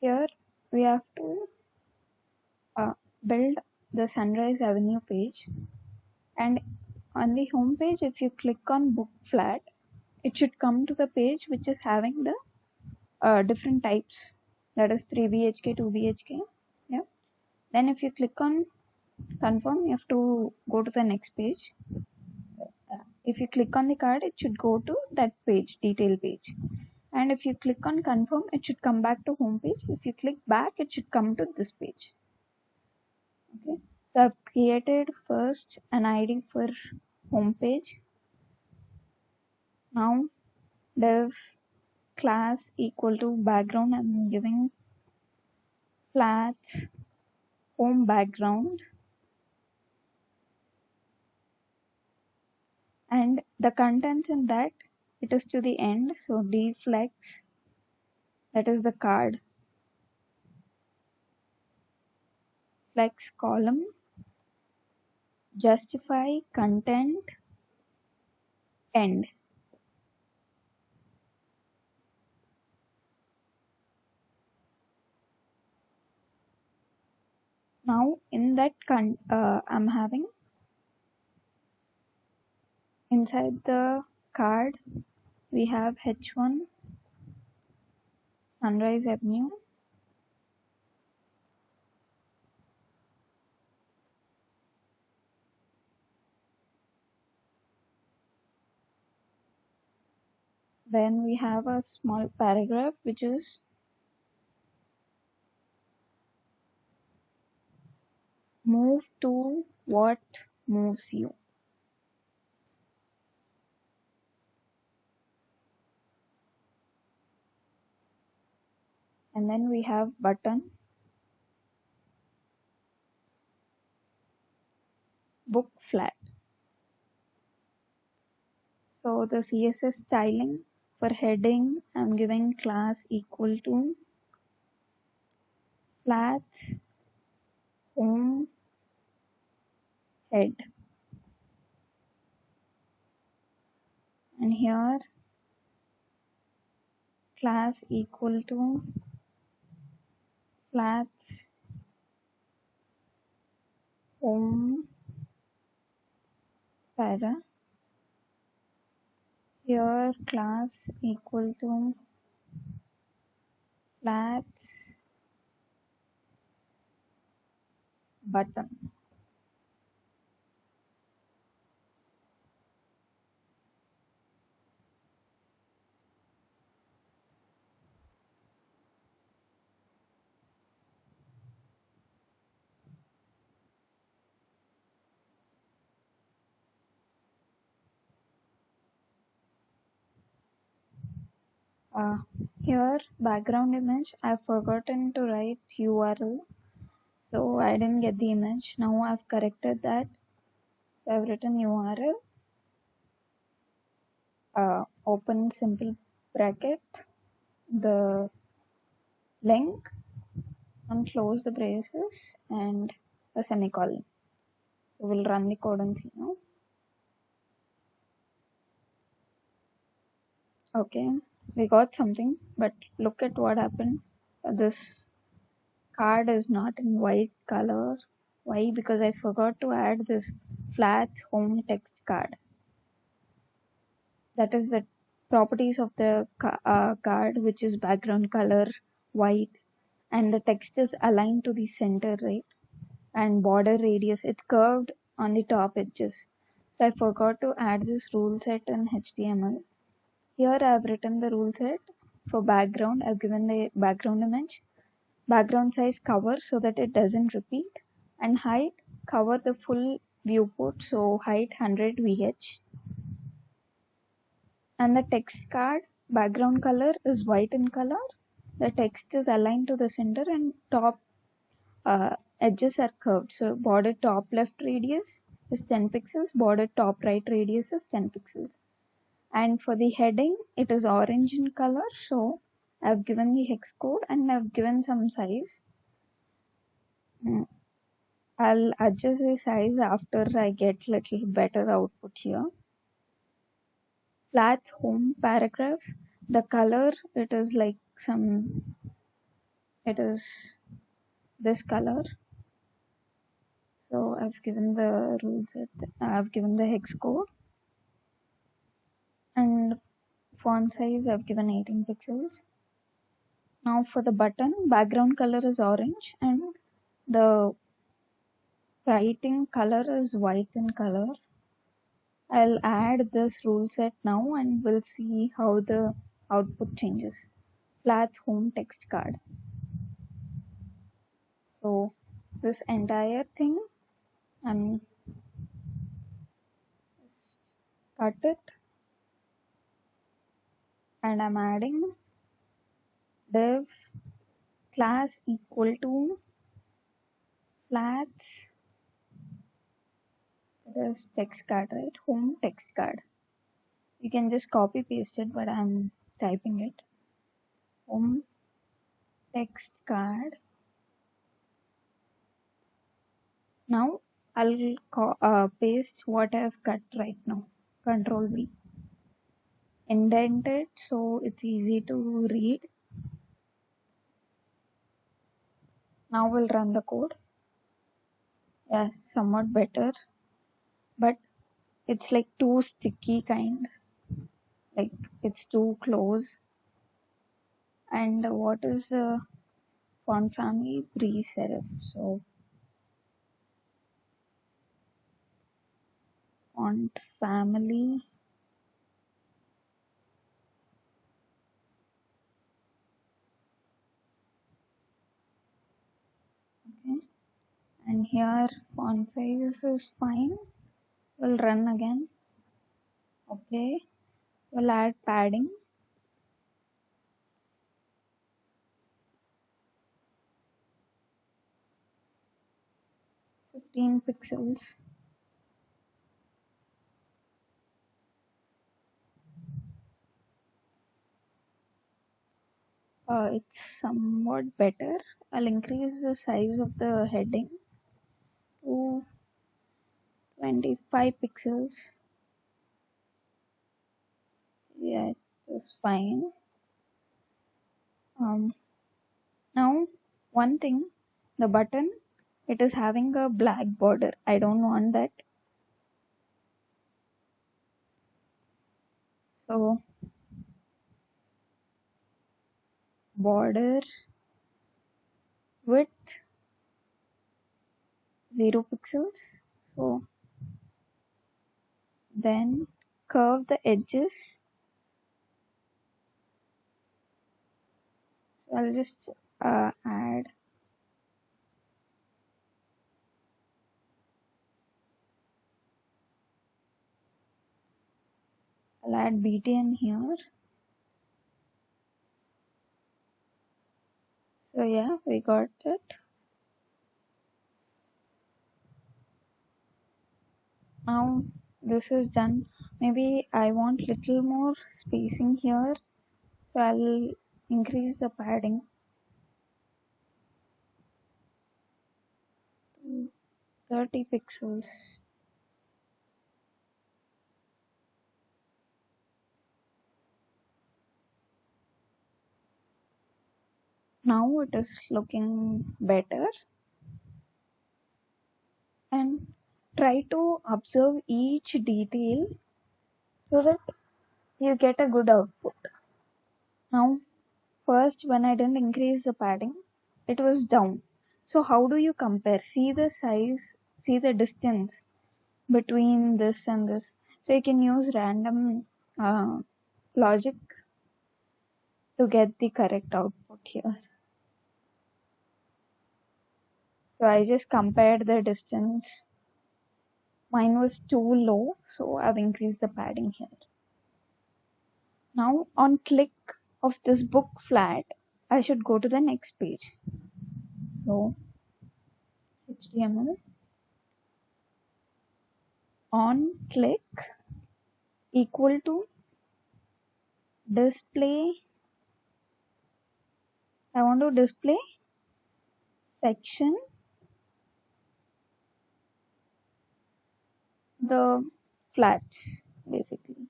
Here we have to build the Sunrise Avenue page, and on the home page, if you click on book flat, it should come to the page which is having the different types, that is 3 BHK, 2 BHK. Yeah. Then if you click on confirm, you have to go to the next page. If you click on the card, it should go to that page, detail page. And if you click on confirm, it should come back to home page. If you click back, it should come to this page. Okay. So I've created first an ID for home page. Now div class equal to background, I'm giving flat home background, and the contents in that, it is to the end, so dflex, that is the card, flex column, justify content end. Now in that I'm having inside the card we have H1 Sunrise Avenue, then we have a small paragraph which is move to what moves you. And then we have button, book flat. So the CSS styling for heading, I'm giving class equal to flat home head. And here class equal to flats home para. Here class equal to flats button. Here background image, I've forgotten to write URL, so I didn't get the image. Now I've corrected that. So I've written URL, open simple bracket, the link, and close the braces and a semicolon. So we'll run the code and see now. Okay, we got something, but look at what happened. This card is not in white color. Why? Because I forgot to add this flat home text card. That is the properties of the card, which is background color white, and the text is aligned to the center, right? And border radius, it's curved on the top edges. So I forgot to add this rule set in HTML. Here I have written the rule set for background. I've given the background image, background size cover so that it doesn't repeat, and height cover the full viewport, so height 100 VH. And the text card background color is white in color. The text is aligned to the center and top edges are curved. So border top left radius is 10 pixels, border top right radius is 10 pixels. And for the heading, it is orange in color. So I've given the hex code and I've given some size. I'll adjust the size after I get little better output here. Flat home paragraph, the color, it is like some it is this color. So I've given the rule set, I've given the hex code, and font size I've given 18 pixels. Now for the button, background color is orange and the writing color is white in color. I'll add this rule set now and we'll see how the output changes. Flats home text card. So this entire thing, I'm just cut it and I'm adding div class equal to flats, that is text card, right? Home text card. You can just copy paste it, but I'm typing it. Home text card. Now I'll paste what I've cut right now. Control V. Indent it so it's easy to read. Now we'll run the code. Yeah, somewhat better, but it's like too sticky kind, like it's too close. And what is the font family? Pre-serif. So font family, okay, and here font size is fine. We'll run again. Okay, we'll add padding. 15 pixels. It's somewhat better. I'll increase the size of the heading to 25 pixels. Yeah, it is fine. Now one thing, the button, it is having a black border. I don't want that. So border width 0 pixels. So then curve the edges. So I'll just add BTN here. So yeah, we got it. Now this is done. Maybe I want little more spacing here, so I'll increase the padding to 30 pixels. Now it is looking better, and try to observe each detail so that you get a good output. Now first, when I didn't increase the padding, it was down. So how do you compare? See the size, see the distance between this and this. So you can use random logic to get the correct output here. So I just compared the distance. Mine was too low, so I've increased the padding here. Now on click of this book flat, I should go to the next page. So HTML on click equal to display. I want to display section, the flats, basically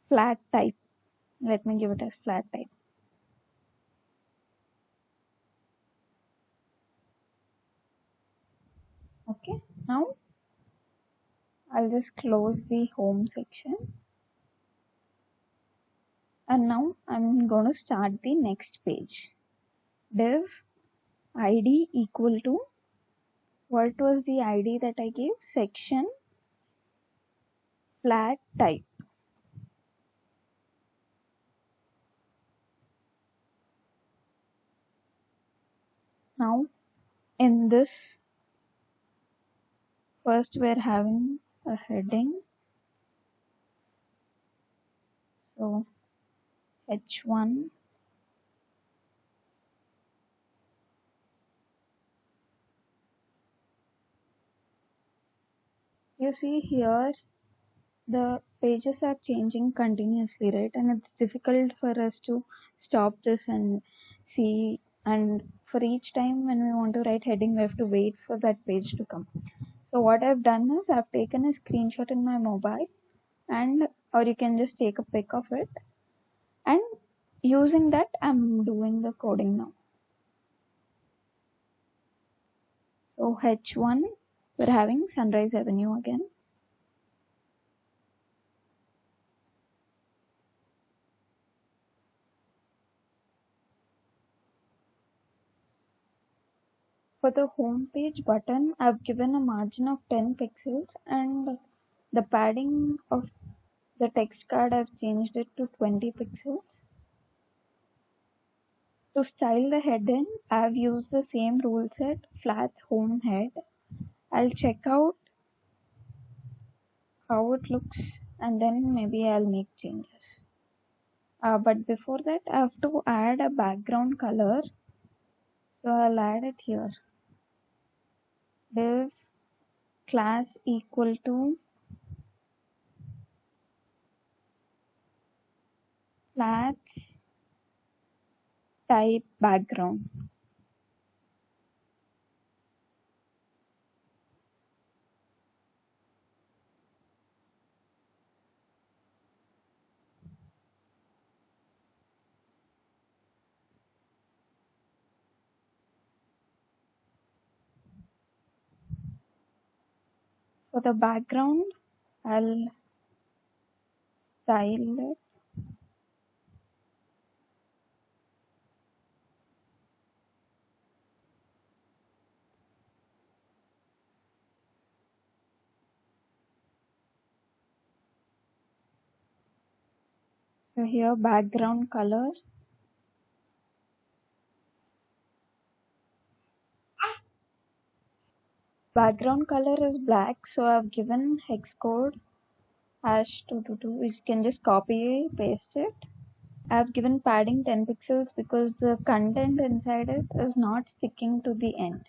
flat type. Let me give it as flat type. Now I'll just close the home section, and now I'm going to start the next page. Div id equal to, what was the id that I gave? Section flat type. Now in this, first we're having a heading, so h1, you see here the pages are changing continuously, right? And it's difficult for us to stop this and see, and for each time when we want to write heading we have to wait for that page to come. So what I've done is I've taken a screenshot in my mobile, and or you can just take a pic of it, and using that I'm doing the coding now. So h1, we're having Sunrise Avenue again. For the home page button, I've given a margin of 10 pixels, and the padding of the text card I've changed it to 20 pixels. To style the heading, I've used the same rule set, flats home head. I'll check out how it looks and then maybe I'll make changes. But before that, I have to add a background color. So I'll add it here. Div class equal to flats type background. For the background, I'll style it. So here background color. Background color is black, so I've given hex code #222, which you can just copy paste it. I've given padding 10 pixels because the content inside it is not sticking to the end.